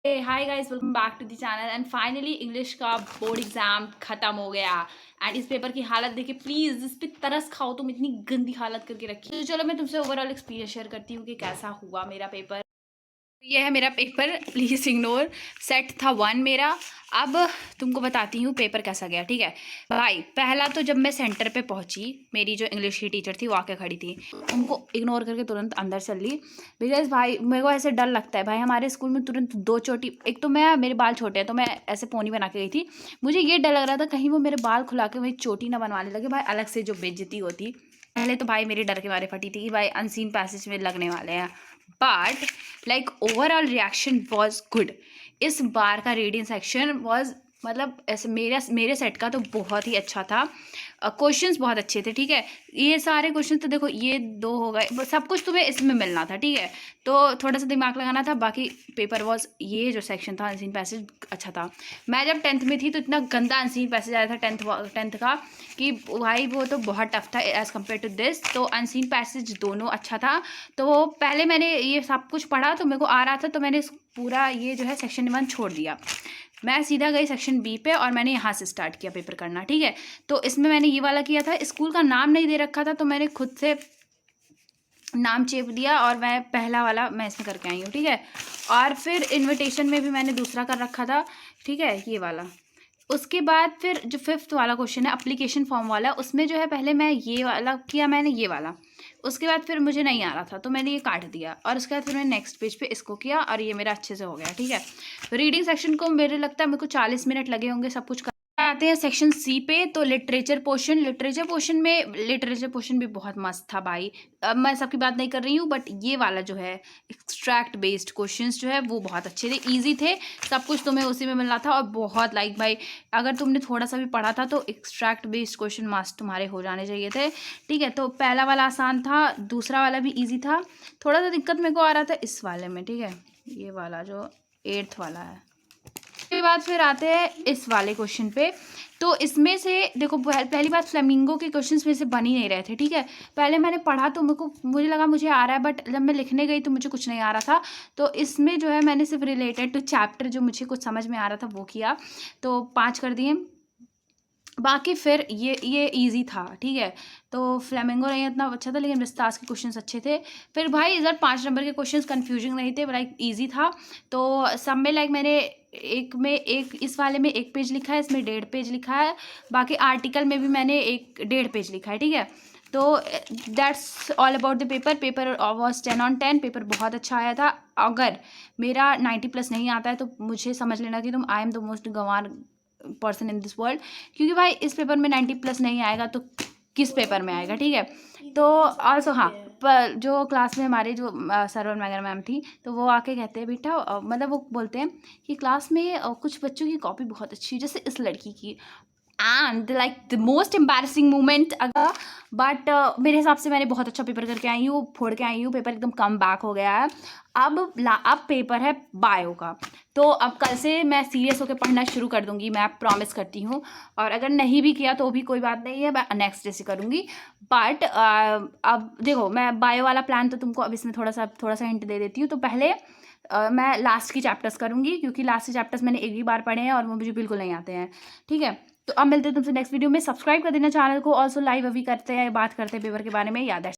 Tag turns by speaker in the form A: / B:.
A: Hi guys, welcome back to the channel. And finally English का board exam खत्म हो गया। एंड इस पेपर की हालत देखिए, प्लीज इस पे तरस खाओ, तुम इतनी गंदी हालत करके रखी। तो चलो मैं तुमसे ओवरऑल एक्सपीरियंस शेयर करती हूँ कि कैसा हुआ मेरा पेपर। ये है मेरा पेपर, प्लीज़ इग्नोर। सेट था 1 मेरा। अब तुमको बताती हूँ पेपर कैसा गया, ठीक है भाई। पहला तो जब मैं सेंटर पे पहुँची, मेरी जो इंग्लिश की टीचर थी वो आके खड़ी थी, उनको इग्नोर करके तुरंत अंदर चल ली। बिकॉज भाई मेरे को ऐसे डर लगता है भाई, हमारे स्कूल में तुरंत 2 चोटी। एक तो मेरे बाल छोटे हैं तो मैं ऐसे पोनी बना के गई थी। मुझे ये डर लग रहा था कहीं वो मेरे बाल खुला के वही चोटी ना बनवाने लगे भाई, अलग से जो बेइज्जती होती। पहले तो भाई मेरे डर के मारे फटी थी कि भाई अनसीन पैसेज में लगने वाले हैं। But like overall reaction was good. इस बार का रीडिंग सेक्शन वॉज मतलब ऐसे मेरे सेट का तो बहुत ही अच्छा था। क्वेश्चंस बहुत अच्छे थे, ठीक है। ये सारे क्वेश्चन तो देखो, ये 2 हो गए, सब कुछ तुम्हें इसमें मिलना था, ठीक है। तो थोड़ा सा दिमाग लगाना था। बाकी पेपर वॉज, ये जो सेक्शन था अनसीन पैसेज अच्छा था। मैं जब 10th में थी तो इतना गंदा अनसीन पैसेज आया था 10th का कि भाई वो तो बहुत टफ था एज़ कम्पेयर टू दिस। तो अनसीन पैसेज दोनों अच्छा था। तो पहले मैंने ये सब कुछ पढ़ा तो मेरे को आ रहा था, तो मैंने पूरा ये जो है सेक्शन 1 छोड़ दिया। मैं सीधा गई सेक्शन बी पे और मैंने यहाँ से स्टार्ट किया पेपर करना, ठीक है। तो इसमें मैंने ये वाला किया था, स्कूल का नाम नहीं दे रखा था तो मैंने खुद से नाम चेप दिया और मैं पहला वाला मैं इसमें करके आई हूँ, ठीक है। और फिर इनविटेशन में भी मैंने दूसरा कर रखा था, ठीक है, ये वाला। उसके बाद फिर जो 5th वाला क्वेश्चन है एप्लीकेशन फॉर्म वाला, उसमें जो है पहले मैं ये वाला किया, मैंने ये वाला। उसके बाद फिर मुझे नहीं आ रहा था तो मैंने ये काट दिया और उसके बाद फिर मैंने नेक्स्ट पेज पे इसको किया और ये मेरा अच्छे से हो गया, ठीक है। रीडिंग सेक्शन को मेरे लगता है मेरे को 40 मिनट लगे होंगे सब कुछ। आते हैं सेक्शन सी पे। तो लिटरेचर पोर्शन भी बहुत मस्त था भाई। अब मैं सबकी बात नहीं कर रही हूँ, बट ये वाला जो है एक्सट्रैक्ट बेस्ड क्वेश्चंस जो है वो बहुत अच्छे थे, इजी थे। सब कुछ तुम्हें उसी में मिलना था और बहुत लाइक भाई, अगर तुमने थोड़ा सा भी पढ़ा था तो एक्सट्रैक्ट बेस्ड क्वेश्चन मस्त तुम्हारे हो जाने चाहिए थे, ठीक है। तो पहला वाला आसान था, दूसरा वाला भी ईजी था। थोड़ा सा दिक्कत मेरे को आ रहा था इस वाले में, ठीक है, ये वाला जो 8th वाला है। उसके बाद फिर आते हैं इस वाले क्वेश्चन पे। तो इसमें से देखो, पहली बात, फ्लेमिंगो के क्वेश्चंस में से बन ही नहीं रहे थे, ठीक है। पहले मैंने पढ़ा तो मुझे लगा मुझे आ रहा है, बट जब मैं लिखने गई तो मुझे कुछ नहीं आ रहा था। तो इसमें जो है मैंने सिर्फ रिलेटेड टू चैप्टर जो मुझे कुछ समझ में आ रहा था वो किया, तो 5 कर दिए। बाकी फिर ये इजी था, ठीक है। तो फ्लेमिंगो नहीं इतना अच्छा था, लेकिन विस्तास के क्वेश्चंस अच्छे थे। फिर भाई इधर 5 नंबर के क्वेश्चंस कंफ्यूजिंग नहीं थे, लाइक इजी था। तो सब में लाइक मैंने एक में एक, इस वाले में 1 पेज लिखा है, इसमें 1.5 पेज लिखा है। बाकी आर्टिकल में भी मैंने 1.5 पेज लिखा है, ठीक है। तो that's all about the paper was 10/10। Paper बहुत अच्छा आया था। अगर मेरा 90+ नहीं आता है तो मुझे समझ लेना कि तुम I am the most Ganwar person in this world, क्योंकि भाई इस पेपर में 90+ नहीं आएगा तो किस पेपर में आएगा, ठीक है। तो ऑल्सो हाँ, पर जो क्लास में हमारे जो सरवर मैगर मैम थी, तो वो आके कहते हैं बेटा, मतलब वो बोलते हैं कि क्लास में कुछ बच्चों की कॉपी बहुत अच्छी है, जैसे इस लड़की की। And like the most embarrassing moment अगर, बट मेरे हिसाब से मैंने बहुत अच्छा पेपर करके आई हूँ, फोड़ के आई हूँ। पेपर एकदम कम बैक हो गया है। अब पेपर है बायो का। तो अब कल से मैं सीरियस होकर पढ़ना शुरू कर दूंगी, मैं प्रॉमिस करती हूँ। और अगर नहीं भी किया तो भी कोई बात नहीं है, मैं नेक्स्ट डे से करूँगी। बट अब देखो, मैं बायो वाला प्लान तो तुमको अब इसमें थोड़ा सा हिंट दे देती हूँ। तो पहले मैं लास्ट की चैप्टर्स करूँगी, क्योंकि लास्ट के चैप्टर्स मैंने एक ही बार पढ़े हैं और वो मुझे बिल्कुल नहीं आते हैं, ठीक है। तो अब मिलते हैं तुमसे नेक्स्ट वीडियो में। सब्सक्राइब कर देना चैनल को। ऑल्सो लाइव अभी करते हैं, बात करते हैं पेपर के बारे में, याद है।